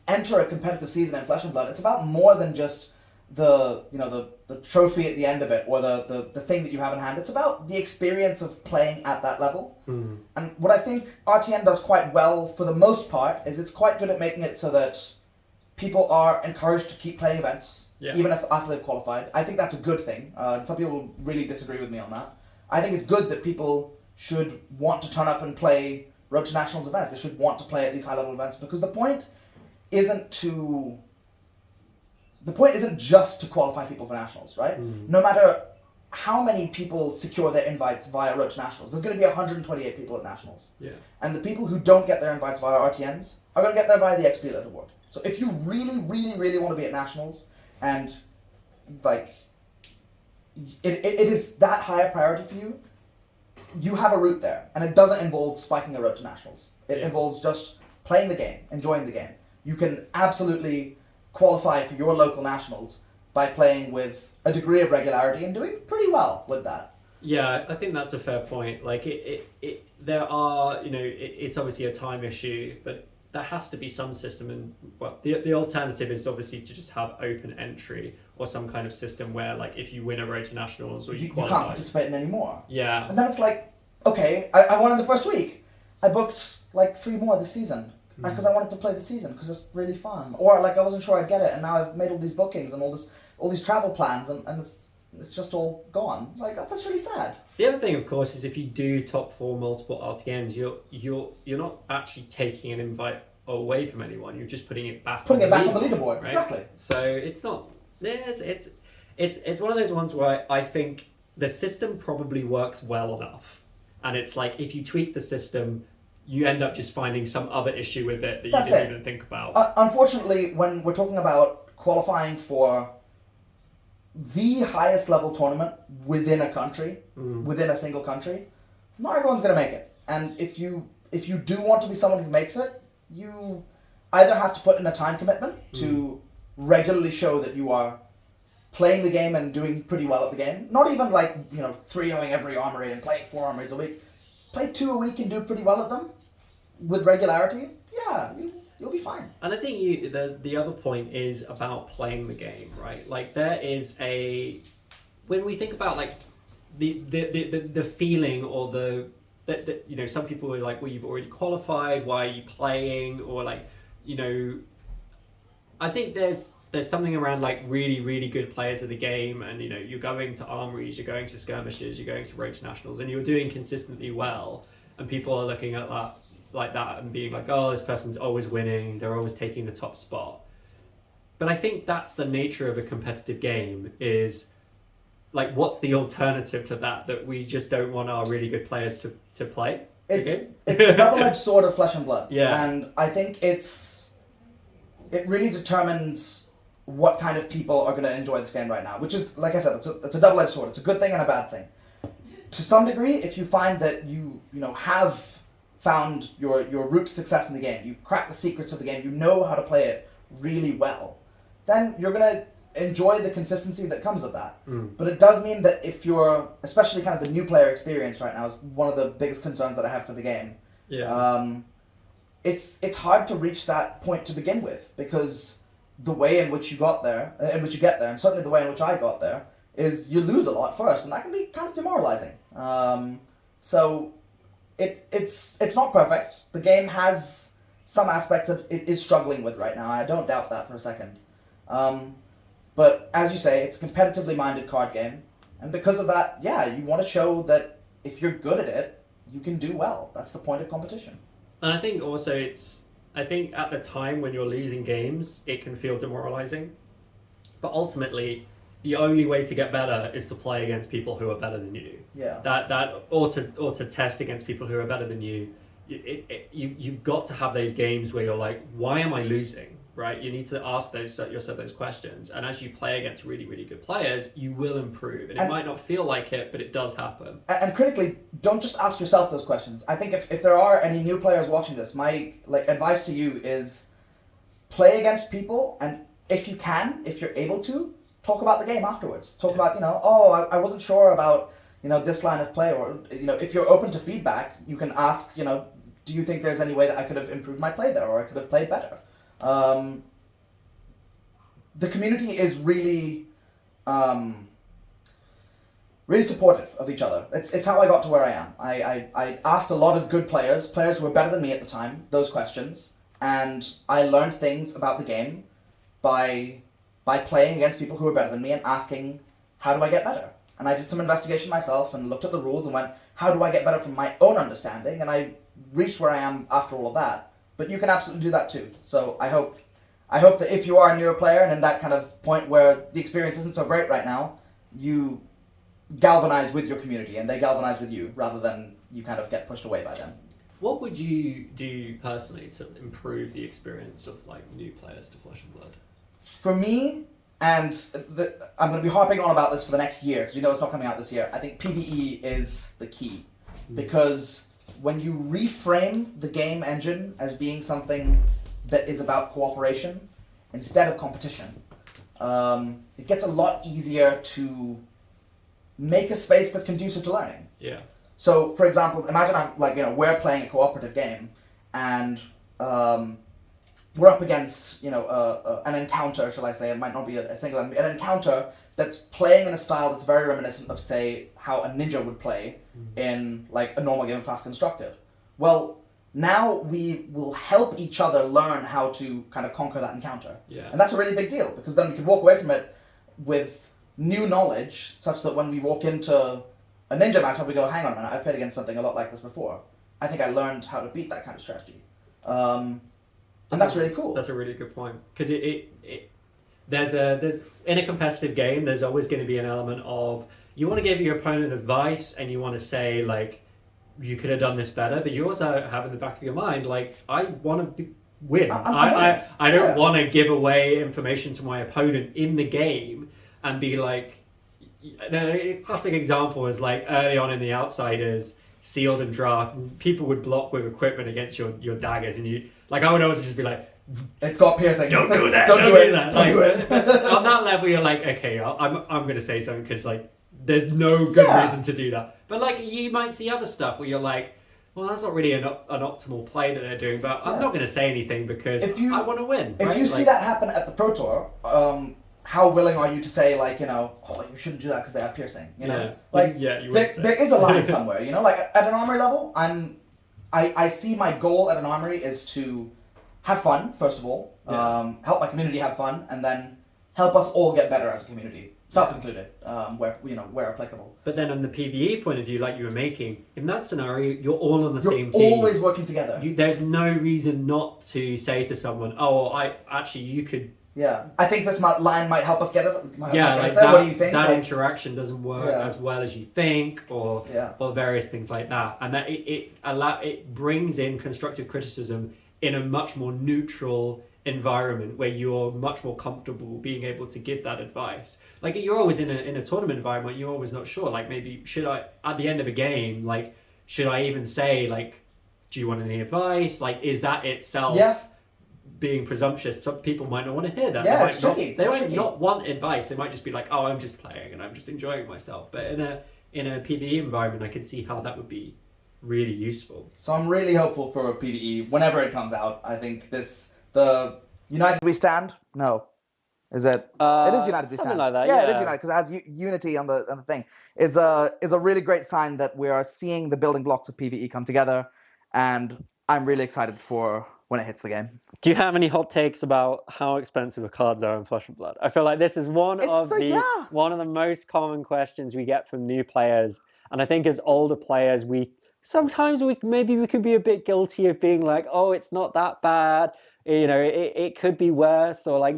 enter a competitive season in Flesh and Blood, it's about more than just the trophy at the end of it, or the thing that you have in hand. It's about the experience of playing at that level. And what I think RTN does quite well for the most part is it's quite good at making it so that people are encouraged to keep playing events, even after they've qualified. I think that's a good thing. Some people really disagree with me on that. I think it's good that people should want to turn up and play Road to Nationals events. They should want to play at these high level events, because the point isn't to the point isn't just to qualify people for nationals, right? No matter how many people secure their invites via Road to Nationals, there's going to be 128 people at nationals. Yeah. And the people who don't get their invites via RTNs are going to get there via the XP Alert Award. So if you really, really, really want to be at nationals, and like it is that high a priority for you, you have a route there, and it doesn't involve spiking a Road to Nationals. It involves just playing the game, enjoying the game. You can absolutely qualify for your local nationals by playing with a degree of regularity and doing pretty well with that. Yeah, I think that's a fair point. Like there are, it's obviously a time issue, but there has to be some system, and well, the alternative is obviously to just have open entry or some kind of system where, like, if you win a Road to Nationals or you qualify, you can't participate in anymore. Yeah. And then it's like, okay, I won in the first week. I booked like 3 more this season because I wanted to play the season because it's really fun. Or like I wasn't sure I'd get it, and now I've made all these bookings and all these travel plans, and it's just all gone. Like that's really sad. The other thing, of course, is if you do top 4 multiple RTNs, you're not actually taking an invite away from anyone. You're just putting it back. On the leaderboard, leaderboard, right? Exactly. So it's not. Yeah, it's one of those ones where I think the system probably works well enough, and it's like if you tweak the system, you end up just finding some other issue with it that you didn't even think about. Unfortunately, when we're talking about qualifying for the highest level tournament within a country, within a single country, not everyone's going to make it. And if you do want to be someone who makes it, you either have to put in a time commitment to regularly show that you are playing the game and doing pretty well at the game. Not even like, 3-0ing every armory and playing 4 armories a week. Play 2 a week and do pretty well at them with regularity. Yeah, you'll be fine. And I think the other point is about playing the game, right? Like there is when we think about like the feeling or that some people are like, well, you've already qualified, why are you playing? Or like, I think there's something around like really, really good players of the game, and you're going to armories, you're going to skirmishes, you're going to Road to Nationals, and you're doing consistently well, and people are looking at that like that and being like, oh, this person's always winning, they're always taking the top spot. But I think that's the nature of a competitive game, is like, what's the alternative to that we just don't want our really good players to play? It's a double-edged sword of flesh and blood. Yeah. And I think it really determines what kind of people are going to enjoy this game right now, which is, like I said, it's a double-edged sword. It's a good thing and a bad thing. To some degree, if you find that you have found your route to success in the game, you've cracked the secrets of the game, you know how to play it really well, then you're going to enjoy the consistency that comes of that. But it does mean that if you're, especially kind of the new player experience right now is one of the biggest concerns that I have for the game. Yeah. It's hard to reach that point to begin with, because the way in which you get there, and certainly the way in which I got there, is you lose a lot first, and that can be kind of demoralizing. So it's not perfect. The game has some aspects that it is struggling with right now. I don't doubt that for a second. But as you say, it's a competitively minded card game, and because of that, yeah, you want to show that if you're good at it, you can do well. That's the point of competition. And I think also I think at the time when you're losing games, it can feel demoralizing. But ultimately, the only way to get better is to play against people who are better than you. Yeah. Or to test against people who are better than you. You've got to have those games where you're like, why am I losing? Right? You need to ask yourself those questions. And as you play against really, really good players, you will improve. And it might not feel like it, but it does happen. And critically, don't just ask yourself those questions. I think if there are any new players watching this, my advice to you is play against people, and if you're able to, talk about the game afterwards. Talk about, I wasn't sure about, this line of play, or, if you're open to feedback, you can ask, do you think there's any way that I could have improved my play there, or I could have played better? The community is really, really supportive of each other. It's how I got to where I am. I asked a lot of good players who were better than me at the time, those questions, and I learned things about the game by playing against people who were better than me and asking, how do I get better? And I did some investigation myself and looked at the rules and went, how do I get better from my own understanding? And I reached where I am after all of that. But you can absolutely do that too. So I hope I hope that if you are a newer player and in that kind of point where the experience isn't so great right now, you galvanize with your community and they galvanize with you rather than you kind of get pushed away by them. What would you do personally to improve the experience of like new players to Flesh and Blood? For me, and I'm going to be harping on about this for the next year because we know it's not coming out this year. I think PvE is the key because when you reframe the game engine as being something that is about cooperation instead of competition, it gets a lot easier to make a space that's conducive to learning. Yeah. So, for example, imagine we're playing a cooperative game, and we're up against an encounter, shall I say? It might not be a single enemy, an encounter that's playing in a style that's very reminiscent of, say, how a ninja would play in like a normal game of Classic Constructed. Well, now we will help each other learn how to kind of conquer that encounter. Yeah. And that's a really big deal because then we can walk away from it with new knowledge such that when we walk into a ninja matchup, we go, hang on a minute, I've played against something a lot like this before. I think I learned how to beat that kind of strategy. And that's really cool. That's a really good point. Because there's in a competitive game, there's always going to be an element of, you want to give your opponent advice and you want to say, like, you could have done this better, but you also have in the back of your mind, like, I want to win. I don't want to give away information to my opponent in the game and be like, a classic example is like early on in the Outsiders, sealed and draft, people would block with equipment against your daggers, and you like I would always just be like, it's got piercing. Don't do that. Don't do that. Like, on that level, you're like, okay, I'm going to say something because like there's no good reason to do that. But like you might see other stuff where you're like, well, that's not really an optimal play that they're doing, but I'm not going to say anything because I want to win. If you see that happen at the Pro Tour, how willing are you to say, like, oh, you shouldn't do that because they have piercing, you know? There is a line somewhere, like at an armory level, I see my goal at an armory is to have fun, first of all, help my community have fun, and then help us all get better as a community, self-included, where applicable. But then on the PvE point of view, like you were making, in that scenario, you're all on the same team. You're always working together. There's no reason not to say to someone, you could... Yeah, I think this line might help us get it. What do you think? That interaction doesn't work as well as you think, or various things like that, and that it brings in constructive criticism in a much more neutral environment where you're much more comfortable being able to give that advice. Like you're always in a tournament environment, you're always not sure. Like maybe should I at the end of a game, like should I even say like, do you want any advice? Like is that itself? Being presumptuous, some people might not want to hear that. Yeah, they might not want advice. They might just be like, "Oh, I'm just playing and I'm just enjoying myself." But in a PvE environment, I can see how that would be really useful. So I'm really hopeful for a PvE whenever it comes out. I think the United We Stand. No, is it? It is United We Stand. Something like that. Yeah, it is United because it has unity on the thing. Is a really great sign that we are seeing the building blocks of PvE come together, and I'm really excited for when it hits the game. Do you have any hot takes about how expensive the cards are in Flesh and Blood? I feel like this is one of the most common questions we get from new players, and I think as older players, we could be a bit guilty of being like, oh, it's not that bad. It could be worse, or like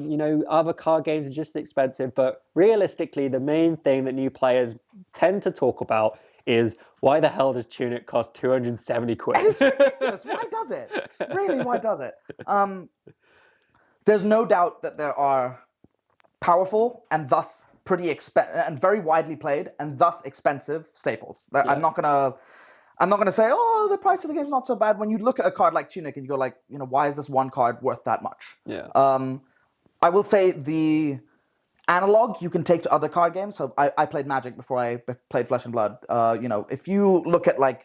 other card games are just expensive. But realistically, the main thing that new players tend to talk about is why the hell does Tunic cost 270 quid? It's ridiculous. Why does it? Really, why does it? There's no doubt that there are powerful and thus and very widely played and thus expensive staples. I'm not gonna say, oh, the price of the game's not so bad. When you look at a card like Tunic and you go like, why is this one card worth that much? Yeah. I will say the analog you can take to other card games. So I played Magic before I played Flesh and Blood. If you look at like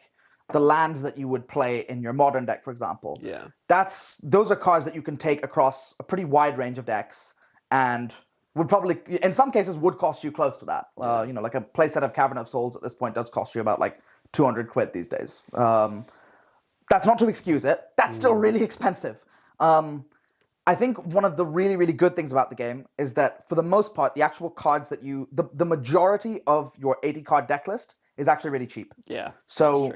the lands that you would play in your modern deck, for example, those are cards that you can take across a pretty wide range of decks and would probably, in some cases, would cost you close to that. Like a playset of Cavern of Souls at this point does cost you about like 200 quid these days. That's not to excuse it. That's still really expensive. I think one of the really, really good things about the game is that, for the most part, the actual cards that the majority of your 80 card deck list is actually really cheap. Yeah. So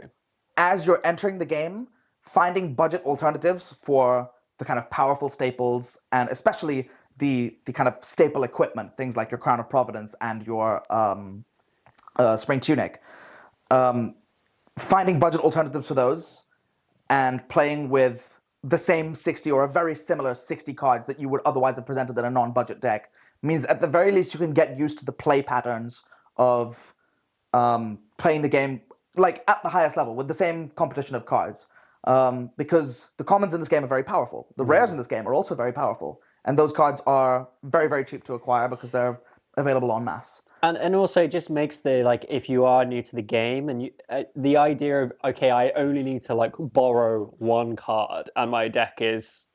as you're entering the game, finding budget alternatives for the kind of powerful staples, and especially the kind of staple equipment, things like your Crown of Providence and your Spring Tunic. Finding budget alternatives for those and playing with the same 60 or a very similar 60 cards that you would otherwise have presented in a non-budget deck means at the very least you can get used to the play patterns of playing the game like at the highest level with the same competition of cards. Because the commons in this game are very powerful. The rares in this game are also very powerful. And those cards are very, very cheap to acquire because they're available en masse. And also it just makes the, like, if you are new to the game and you, the idea of, okay, I only need to like borrow one card and my deck is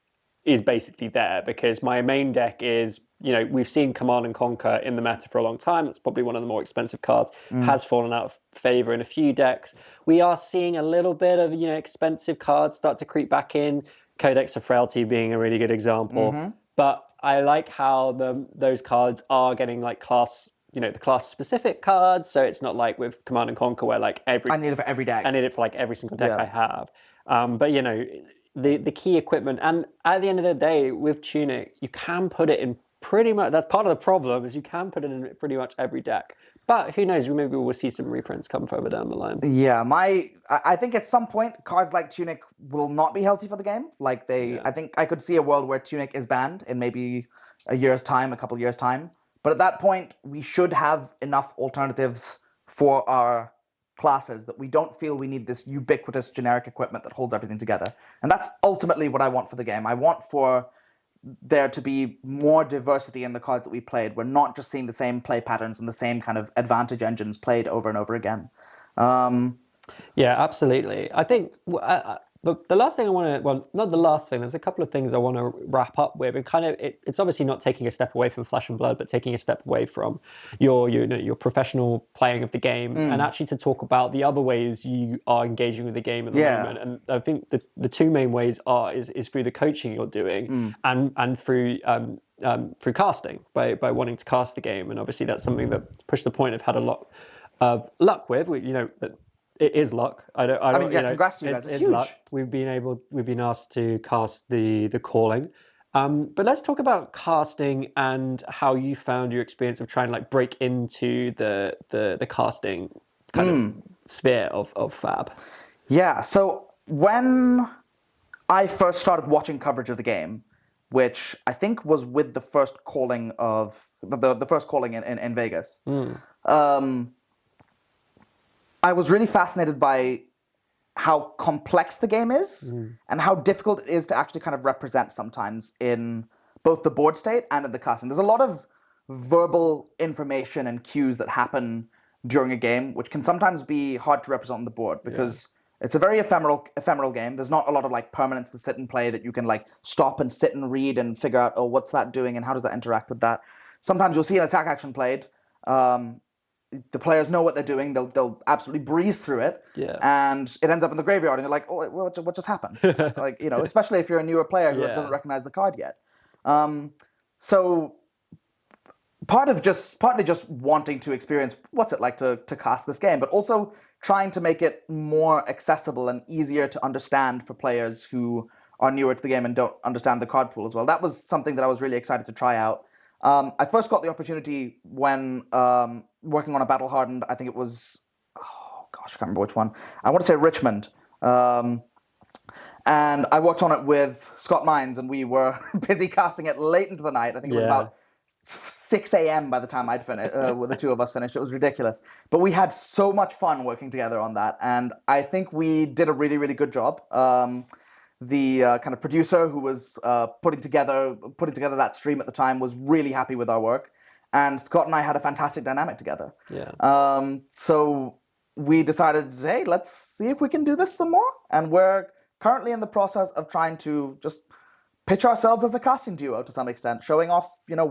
basically there, because my main deck is, you know, we've seen Command and Conquer in the meta for a long time. That's probably one of the more expensive cards. Has fallen out of favor in a few decks. We are seeing a little bit of, you know, expensive cards start to creep back in. Codex of Frailty being a really good example. But I like how those cards are getting like class, you know, the class specific cards. So it's not like with Command and Conquer where like I need it for every deck. I need it for like every single deck I have. But you know, the key equipment, and at the end of the day with Tunic, you can put it in pretty much, that's part of the problem, is you can put it in pretty much every deck. But who knows, maybe we'll see some reprints come further down the line. Yeah, I think at some point cards like Tunic will not be healthy for the game. Like I think I could see a world where Tunic is banned in maybe a year's time, a couple of years' time. But at that point, we should have enough alternatives for our classes that we don't feel we need this ubiquitous generic equipment that holds everything together. And that's ultimately what I want for the game. I want for there to be more diversity in the cards that we played. We're not just seeing the same play patterns and the same kind of advantage engines played over and over again. Yeah, absolutely. I think the last thing I want to, well, not the last thing, there's a couple of things I want to wrap up with. And kind of, it's obviously not taking a step away from Flesh and Blood, but taking a step away from your professional playing of the game, and actually to talk about the other ways you are engaging with the game at the moment. And I think the two main ways is through the coaching you're doing and through casting, by wanting to cast the game. And obviously that's something that Push the Point have had a lot of luck with, you know, but it is luck. I mean, yeah, congrats to you guys. It's huge. Luck. We've been asked to cast the Calling. But let's talk about casting and how you found your experience of trying to like break into the casting kind of sphere of Fab. Yeah, so when I first started watching coverage of the game, which I think was with the first calling of the first calling in Vegas, I was really fascinated by how complex the game is and how difficult it is to actually kind of represent sometimes in both the board state and in the casting. There's a lot of verbal information and cues that happen during a game, which can sometimes be hard to represent on the board because it's a very ephemeral game. There's not a lot of like permanence to sit and play that you can like stop and sit and read and figure out, oh, what's that doing and how does that interact with that? Sometimes you'll see an attack action played. The players know what they're doing. They'll absolutely breeze through it, and it ends up in the graveyard, and you're like, oh, what just happened? Like, you know, especially if you're a newer player who doesn't recognize the card yet. So partly just wanting to experience what's it like to cast this game, but also trying to make it more accessible and easier to understand for players who are newer to the game and don't understand the card pool as well. That was something that I was really excited to try out. I first got the opportunity when working on a battle-hardened, I think it was, oh gosh, I can't remember which one. I want to say Richmond. And I worked on it with Scott Mines, and we were busy casting it late into the night. I think it was about 6 a.m. by the time I'd finished, the two of us finished. It was ridiculous. But we had so much fun working together on that, and I think we did a really, really good job. The kind of producer who was putting together that stream at the time was really happy with our work, and Scott and I had a fantastic dynamic together. So we decided, hey, let's see if we can do this some more, and we're currently in the process of trying to just pitch ourselves as a casting duo to some extent, showing off, you know,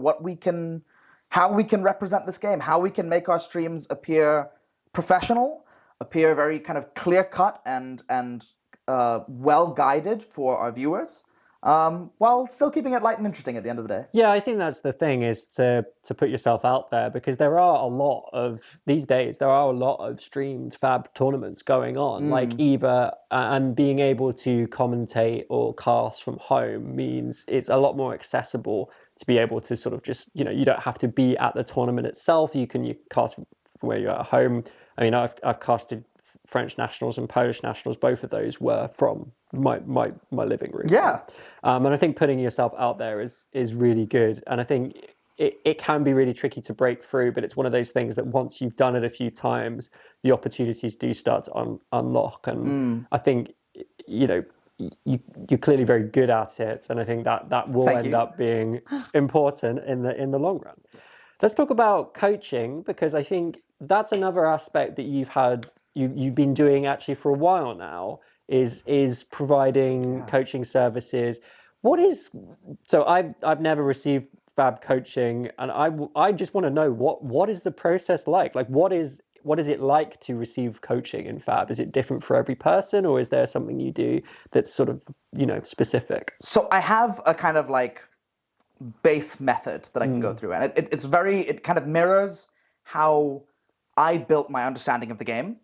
how we can represent this game, how we can make our streams appear professional, appear very kind of clear cut and well guided for our viewers, while still keeping it light and interesting at the end of the day. Yeah, I think that's the thing, is to put yourself out there, because there are a lot of these days. There are a lot of streamed Fab tournaments going on, like either and being able to commentate or cast from home means it's a lot more accessible to be able to sort of just, you don't have to be at the tournament itself. You cast from where you're at home. I mean, I've casted French nationals and Polish nationals. Both of those were from my living room. Yeah. And I think putting yourself out there is really good. And I think it can be really tricky to break through, but it's one of those things that once you've done it a few times, the opportunities do start to unlock. And I think, you're clearly very good at it. And I think that will end up being important in the long run. Let's talk about coaching, because I think that's another aspect that you've been doing actually for a while now, is providing coaching services. So I've never received Fab coaching, and I just want to know what is the process like? Like what is it like to receive coaching in Fab? Is it different for every person, or is there something you do that's sort of, specific? So I have a kind of like base method that I can go through, and it kind of mirrors how I built my understanding of the game,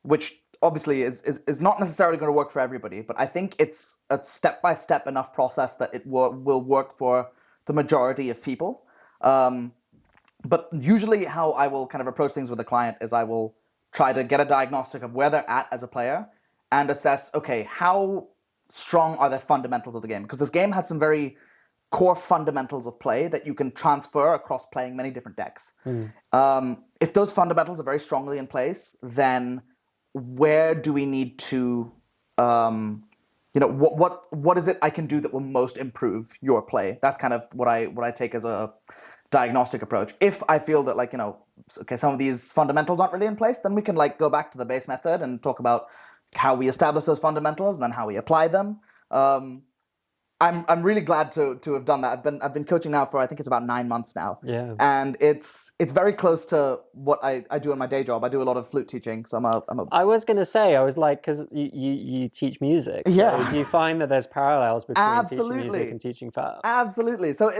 which obviously is not necessarily going to work for everybody, but I think it's a step-by-step enough process that it will work for the majority of people. But usually how I will kind of approach things with a client is I will try to get a diagnostic of where they're at as a player and assess, okay, how strong are their fundamentals of the game? Because this game has some very core fundamentals of play that you can transfer across playing many different decks. If those fundamentals are very strongly in place, then where do we need to, what is it I can do that will most improve your play? That's kind of what I take as a diagnostic approach. If I feel that some of these fundamentals aren't really in place, then we can go back to the base method and talk about how we establish those fundamentals and then how we apply them. I'm really glad to have done that. I've been coaching now for, I think it's about 9 months now. Yeah. And it's very close to what I do in my day job. I do a lot of flute teaching, so I was going to say, because you teach music. So Yeah. do you find that there's parallels between Absolutely. teaching music and teaching Fab? Absolutely. So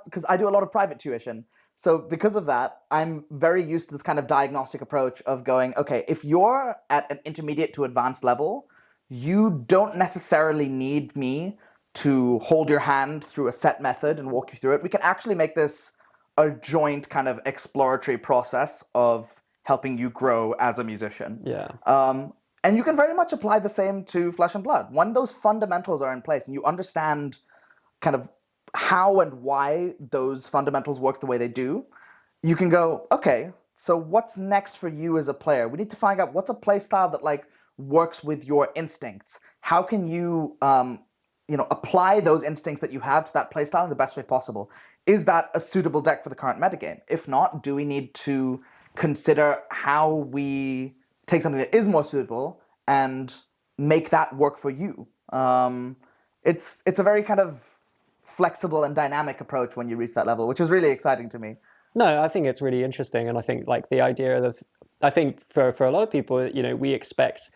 because I do a lot of private tuition. So because of that, I'm very used to this kind of diagnostic approach of going, okay, if you're at an intermediate to advanced level, you don't necessarily need me to hold your hand through a set method and walk you through it. We can actually make this a joint kind of exploratory process of helping you grow as a musician. Yeah. And you can very much apply the same to Flesh and Blood. When those fundamentals are in place and you understand kind of how and why those fundamentals work the way they do, you can go, okay, so what's next for you as a player? We need to find out what's a play style that works with your instincts. How can you apply those instincts that you have to that playstyle in the best way possible? Is that a suitable deck for the current metagame? If not, do we need to consider how we take something that is more suitable and make that work for you? It's a very kind of flexible and dynamic approach when you reach that level, which is really exciting to me. No, I think it's really interesting, and I think the idea of, I think for a lot of people, we expect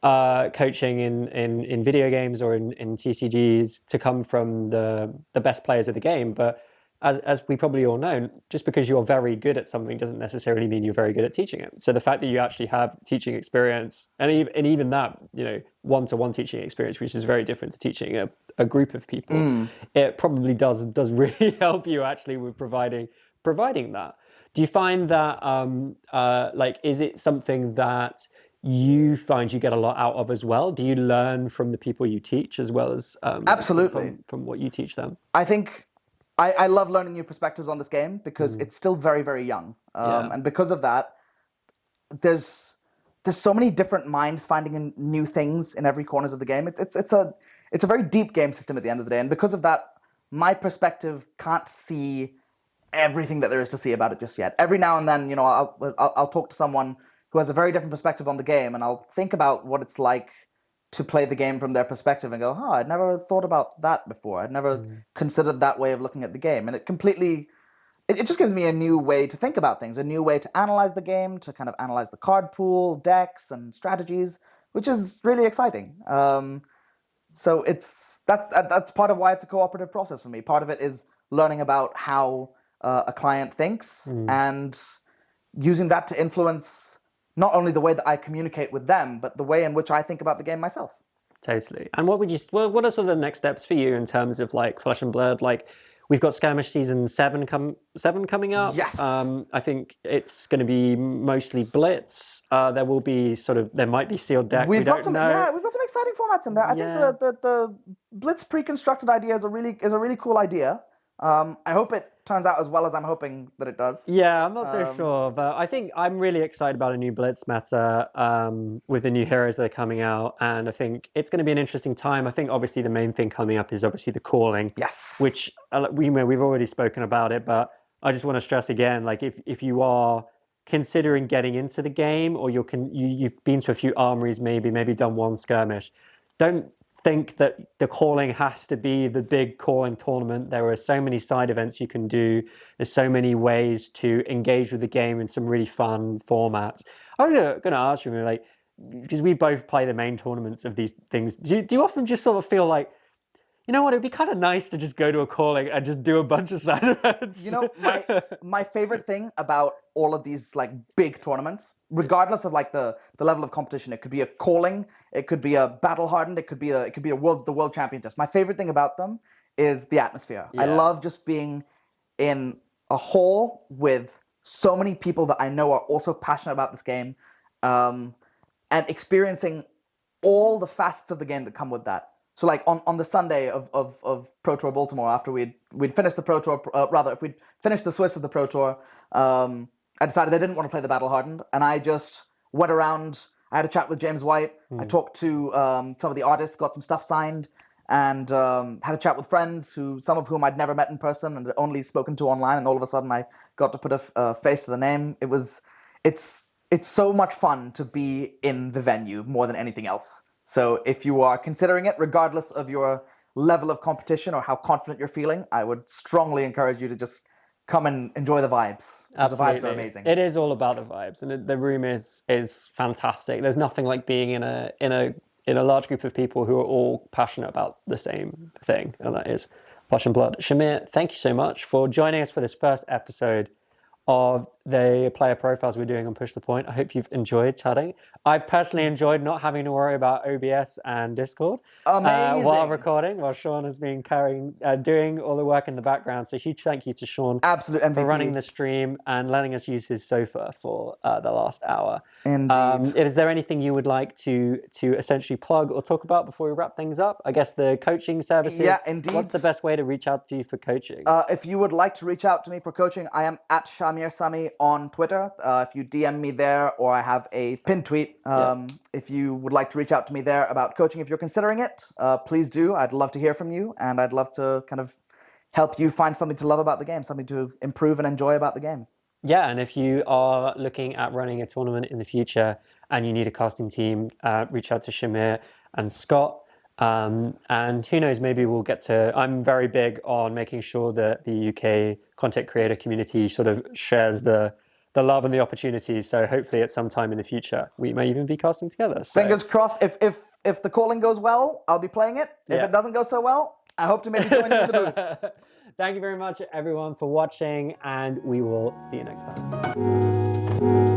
coaching in video games or in TCGs to come from the best players of the game, but as we probably all know, just because you're very good at something doesn't necessarily mean you're very good at teaching it. So the fact that you actually have teaching experience, and even that, one-to-one teaching experience, which is very different to teaching a group of people, it probably does really help you actually with providing that. Do you find that is it something that you find you get a lot out of as well? Do you learn from the people you teach as well as Absolutely from what you teach them? I think I love learning new perspectives on this game because it's still very, very young. And because of that, there's so many different minds finding new things in every corners of the game. It's a very deep game system at the end of the day. And because of that, my perspective can't see everything that there is to see about it just yet. Every now and then, I'll talk to someone who has a very different perspective on the game, and I'll think about what it's like to play the game from their perspective and go, I'd never thought about that before. I'd never considered that way of looking at the game. And it just gives me a new way to think about things, a new way to analyze the game, to kind of analyze the card pool, decks, and strategies, which is really exciting. So that's part of why it's a cooperative process for me. Part of it is learning about how a client thinks and using that to influence not only the way that I communicate with them, but the way in which I think about the game myself. Totally. And what are sort of the next steps for you in terms of like Flesh and Blood? Like, we've got Skirmish season 7 coming up. Yes. I think it's going to be mostly Blitz. There might be sealed deck. We've we got don't some know. yeah, we've got some exciting formats in there. I think the Blitz pre-constructed idea is a really cool idea. I hope it turns out as well as I'm hoping that it does. Yeah, I'm not so sure, but I think I'm really excited about a new Blitz meta with the new heroes that are coming out, and I think it's going to be an interesting time. I think obviously the main thing coming up is obviously the calling, Yes. which we've already spoken about it, but I just want to stress again, like if you are considering getting into the game, or you've been to a few armories, maybe done one skirmish, don't think that the calling has to be the big calling tournament. There are so many side events you can do. There's so many ways to engage with the game in some really fun formats. I was going to ask you, like, because we both play the main tournaments of these things, do you often just sort of feel like, you know what, it'd be kind of nice to just go to a calling and just do a bunch of side events? You know, my favorite thing about all of these like big tournaments, regardless of like the level of competition, it could be a calling, it could be a battle hardened, it could be the world championships. My favorite thing about them is the atmosphere. Yeah. I love just being in a hall with so many people that I know are also passionate about this game, and experiencing all the facets of the game that come with that. So like on the Sunday of ProTour Baltimore, after we'd finished the ProTour, if we'd finished the Swiss of the ProTour, I decided I didn't want to play the Battle Hardened, and I just went around. I had a chat with James White. I talked to some of the artists, got some stuff signed, and had a chat with friends some of whom I'd never met in person and only spoken to online. And all of a sudden, I got to put a face to the name. It's so much fun to be in the venue more than anything else. So if you are considering it, regardless of your level of competition or how confident you're feeling, I would strongly encourage you to just come and enjoy the vibes. Absolutely. The vibes are amazing. It is all about the vibes, and the room is fantastic. There's nothing like being in a large group of people who are all passionate about the same thing, and that is Flesh and Blood. Shahmir, thank you so much for joining us for this first episode of the player profiles we're doing on Push the Point. I hope you've enjoyed chatting. I personally enjoyed not having to worry about OBS and Discord while recording, while Sean has been doing all the work in the background. So huge thank you to Sean Absolute MVP. for running the stream and letting us use his sofa for the last hour. Indeed. Is there anything you would like to essentially plug or talk about before we wrap things up? I guess the coaching services. Yeah, indeed. What's the best way to reach out to you for coaching? If you would like to reach out to me for coaching, I am at Shahmir Sami on Twitter. If you DM me there, or I have a pinned tweet. If you would like to reach out to me there about coaching, if you're considering it, please do. I'd love to hear from you, and I'd love to kind of help you find something to love about the game, something to improve and enjoy about the game. Yeah, and if you are looking at running a tournament in the future and you need a casting team, reach out to Shahmir and Scott. And who knows, maybe we'll get to... I'm very big on making sure that the UK content creator community sort of shares the love and the opportunities. So hopefully at some time in the future, we may even be casting together. So. Fingers crossed. If the calling goes well, I'll be playing it. If it doesn't go so well, I hope to maybe join you in the booth. Thank you very much, everyone, for watching, and we will see you next time.